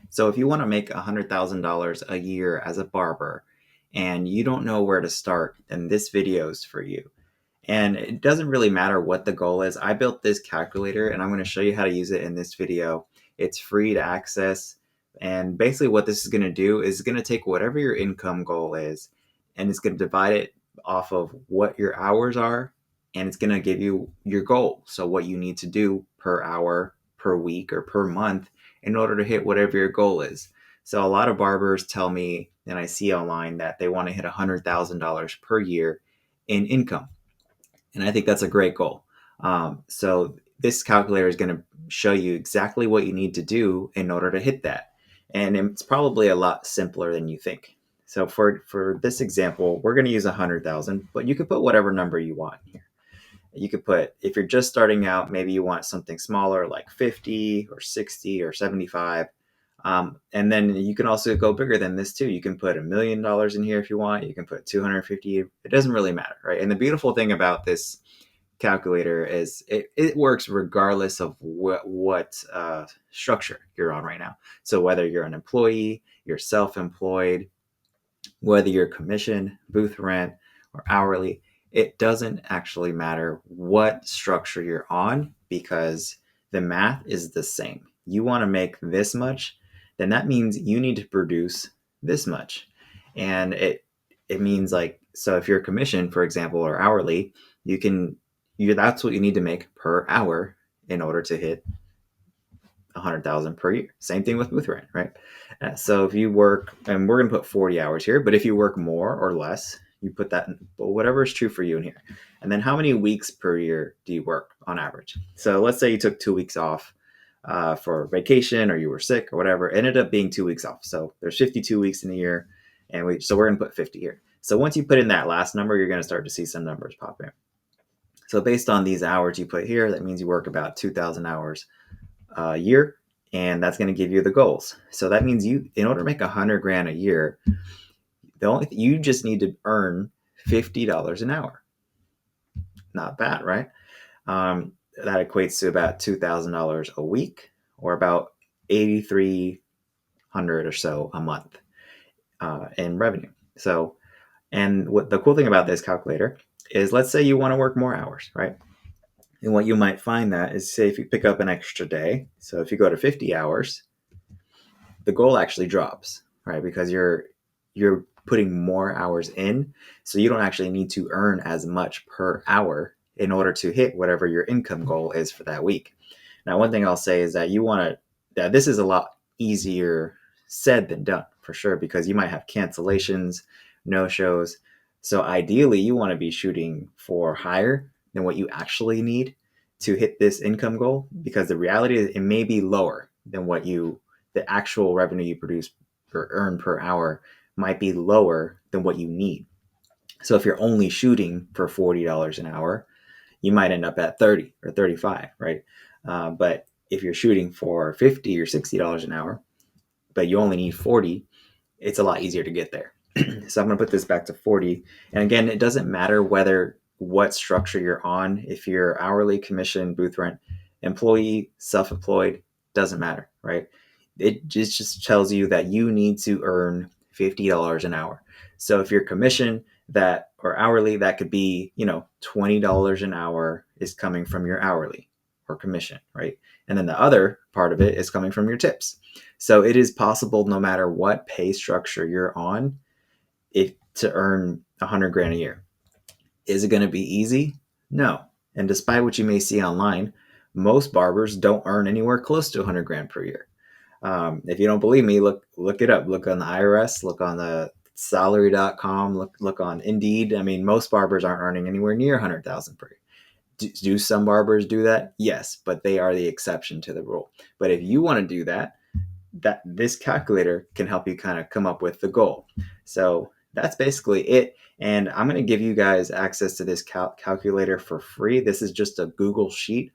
So if you want to make $100,000 a year as a barber and you don't know where to start, then this video is for you. And it doesn't really matter what the goal is. I built this calculator and I'm going to show you how to use it in this video. It's free to access. And basically what this is going to do is going to take whatever your income goal is and it's going to divide it off of what your hours are, and it's going to give you your goal. So what you need to do per hour, per week, or per month in order to hit whatever your goal is. So a lot of barbers tell me, and I see online, that they want to hit $100,000 per year in income. And I think that's a great goal. So this calculator is going to show you exactly what you need to do in order to hit that. And it's probably a lot simpler than you think. So for this example, we're going to use 100,000, but you could put whatever number you want here. You could put, if you're just starting out, maybe you want something smaller like 50 or 60 or 75. And then you can also go bigger than this too. You can put $1 million in here if you want. You can put 250. It doesn't really matter, right? And the beautiful thing about this calculator is it works regardless of what structure you're on right now. So whether you're an employee, you're self-employed, whether you're commission, booth rent, or hourly, it doesn't actually matter what structure you're on because the math is the same. You want to make this much, then that means you need to produce this much. And it means, like, so if you're commission, for example, or hourly, that's what you need to make per hour in order to hit 100,000 per year. Same thing with booth rent, right? So if you work, and we're going to put 40 hours here, but if you work more or less, you put that in, but whatever is true for you in here. And then how many weeks per year do you work on average? So let's say you took 2 weeks off for vacation, or you were sick or whatever. It ended up being 2 weeks off. So there's 52 weeks in a year, and so we're going to put 50 here. So once you put in that last number, you're going to start to see some numbers pop in. So based on these hours you put here, that means you work about 2,000 hours a year, and that's going to give you the goals. So that means you, in order to make $100,000 a year, you just need to earn $50 an hour. Not bad, right? That equates to about $2,000 a week, or about $8,300 or so a month in revenue. So, and what the cool thing about this calculator is, let's say you want to work more hours, right? And what you might find that is, say if you pick up an extra day, so if you go to 50 hours, the goal actually drops, right? Because you're putting more hours in, so you don't actually need to earn as much per hour in order to hit whatever your income goal is for that week. Now, one thing I'll say is that this is a lot easier said than done, for sure, because you might have cancellations, no-shows. So ideally, you want to be shooting for higher than what you actually need to hit this income goal, because the reality is it may be lower than what the actual revenue you produce or earn per hour might be lower than what you need. So if you're only shooting for $40 an hour, you might end up at 30 or 35, right? But if you're shooting for $50 or $60 an hour, but you only need 40, it's a lot easier to get there. So I'm going to put this back to 40. And again, it doesn't matter what structure you're on. If you're hourly, commission, booth rent, employee, self-employed, doesn't matter, right? It just tells you that you need to earn $50 an hour. So if you're commission or hourly, that could be, $20 an hour is coming from your hourly or commission, right? And then the other part of it is coming from your tips. So it is possible, no matter what pay structure you're on, to earn $100,000 a year. Is it going to be easy? No. And despite what you may see online, most barbers don't earn anywhere close to $100,000 per year. If you don't believe me, look it up. Look on the IRS, look on the salary.com, look on Indeed. I mean, most barbers aren't earning anywhere near $100,000 per year. Do some barbers do that? Yes, but they are the exception to the rule. But if you want to do that this calculator can help you kind of come up with the goal. So that's basically it. And I'm going to give you guys access to this calculator for free. This is just a Google sheet.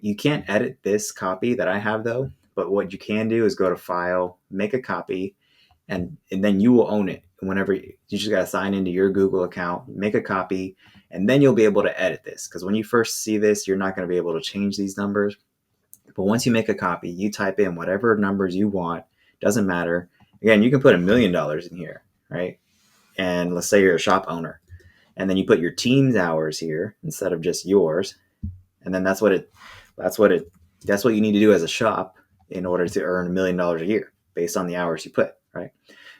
You can't edit this copy that I have though, but what you can do is go to File, make a copy, and then you will own it. Whenever you just got to sign into your Google account, make a copy, and then you'll be able to edit this. Because when you first see this, you're not going to be able to change these numbers. But once you make a copy, you type in whatever numbers you want Doesn't matter. Again, you can put $1 million in here, right? And let's say you're a shop owner, and then you put your team's hours here instead of just yours, and then that's what you need to do as a shop in order to earn $1 million a year based on the hours you put, right?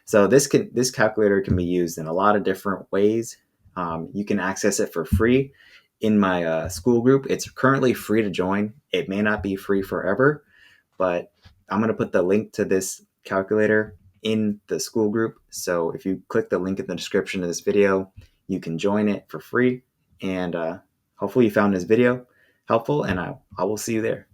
So this calculator can be used in a lot of different ways. You can access it for free in my Skool group. It's currently free to join. It may not be free forever, but I'm going to put the link to this calculator in the Skool group. So if you click the link in the description of this video, you can join it for free. And hopefully you found this video helpful, and I will see you there.